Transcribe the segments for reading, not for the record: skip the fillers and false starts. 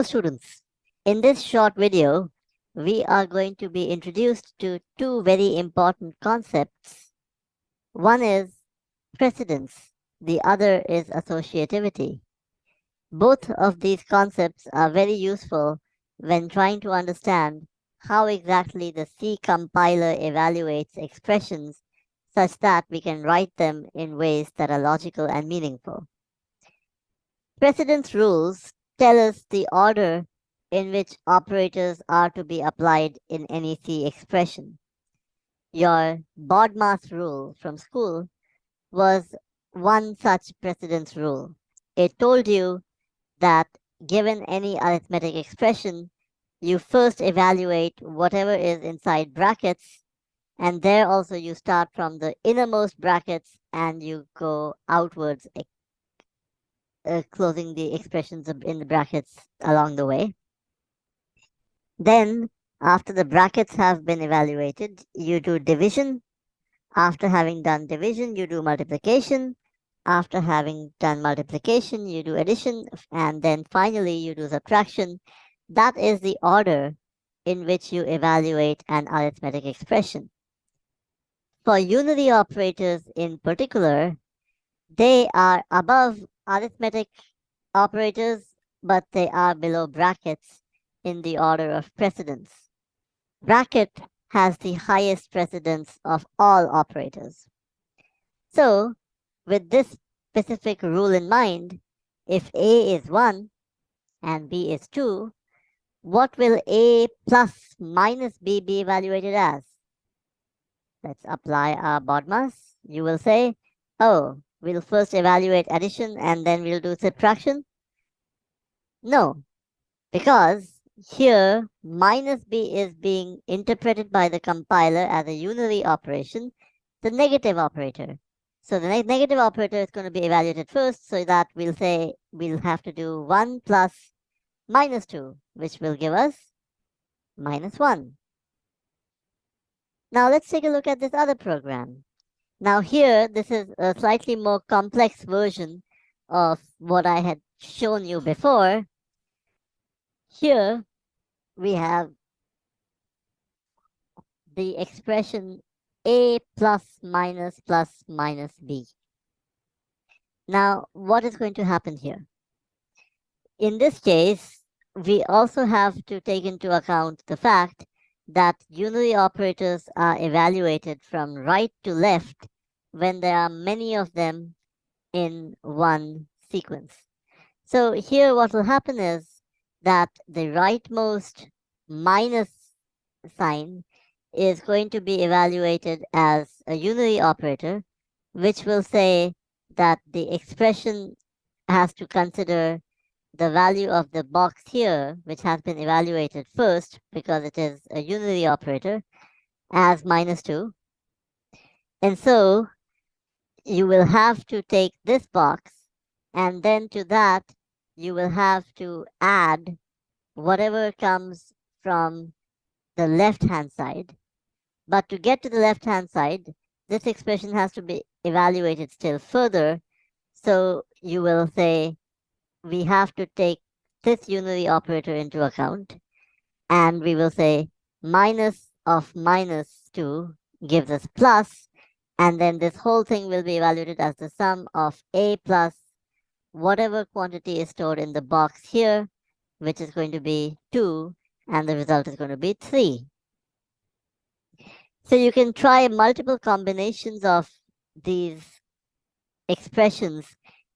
Students, in this short video, we are going to be introduced to two very important concepts. One is precedence, the other is associativity. Both of these concepts are very useful when trying to understand how exactly the C compiler evaluates expressions such that we can write them in ways that are logical and meaningful. Precedence rules tell us the order in which operators are to be applied in any C expression. Your BODMAS rule from school was one such precedence rule. It told you that given any arithmetic expression, you first evaluate whatever is inside brackets, and there also you start from the innermost brackets and you go outwards, closing the expressions in the brackets along the way. Then, after the brackets have been evaluated, you do division. After having done division, you do multiplication. After having done multiplication, you do addition. And then finally, you do subtraction. That is the order in which you evaluate an arithmetic expression. For unary operators in particular, they are above arithmetic operators, but they are below brackets in the order of precedence. Bracket has the highest precedence of all operators. So, with this specific rule in mind, if A is 1 and B is 2, what will A plus minus B be evaluated as? Let's apply our BODMAS. You will say, oh, we'll first evaluate addition and then we'll do subtraction. No, because here minus b is being interpreted by the compiler as a unary operation, the negative operator. So the negative operator is going to be evaluated first, so that we'll say we'll have to do 1 plus minus 2, which will give us minus 1. Now let's take a look at this other program. Now here, this is a slightly more complex version of what I had shown you before. Here we have the expression a plus minus b. Now, what is going to happen here? In this case, we also have to take into account the fact that unary operators are evaluated from right to left when there are many of them in one sequence. So here what will happen is that the rightmost minus sign is going to be evaluated as a unary operator, which will say that the expression has to consider the value of the box here, which has been evaluated first because it is a unary operator, as minus 2. And so you will have to take this box, and then to that you will have to add whatever comes from the left-hand side. But to get to the left-hand side, this expression has to be evaluated still further. So you will say we have to take this unary operator into account, and we will say minus of minus 2 gives us plus, and then this whole thing will be evaluated as the sum of a plus whatever quantity is stored in the box here, which is going to be 2, and the result is going to be 3. So you can try multiple combinations of these expressions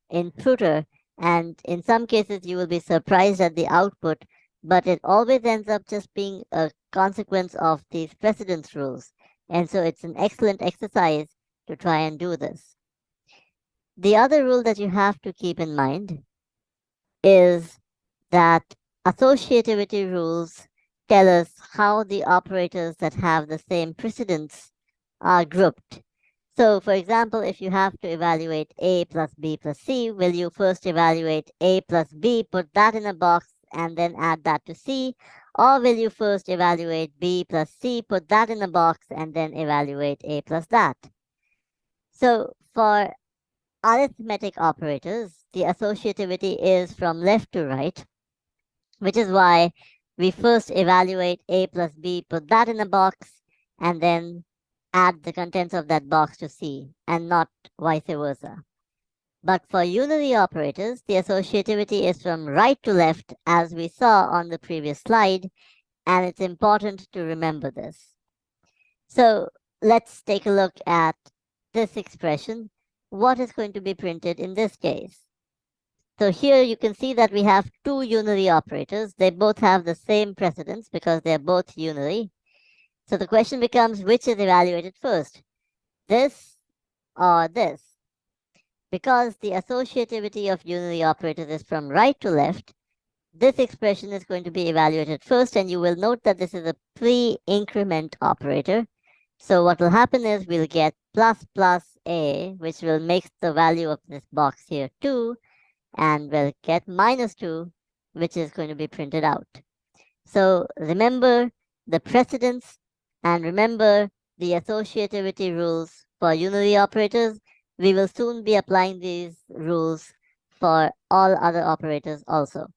in Pruter, and in some cases you will be surprised at the output, but it always ends up just being a consequence of these precedence rules. And so it's an excellent exercise to try and do this. The other rule that you have to keep in mind is that associativity rules tell us how the operators that have the same precedence are grouped. So, for example, if you have to evaluate a plus b plus c, will you first evaluate a plus b, put that in a box, and then add that to c? Or will you first evaluate b plus c, put that in a box, and then evaluate a plus that? So, for arithmetic operators, the associativity is from left to right. which is why we first evaluate a plus b, put that in a box, and then add the contents of that box to C, and not vice versa. But for unary operators, the associativity is from right to left, as we saw on the previous slide, and it's important to remember this. So let's take a look at this expression. What is going to be printed in this case? So here you can see that we have two unary operators. They both have the same precedence because they're both unary. So the question becomes, which is evaluated first, this or this? Because the associativity of unary operators is from right to left, this expression is going to be evaluated first, and you will note that this is a pre-increment operator. So what will happen is we'll get plus plus a, which will make the value of this box here 2, and we'll get minus 2, which is going to be printed out. So remember the precedence and remember the associativity rules for unary operators. We will soon be applying these rules for all other operators also.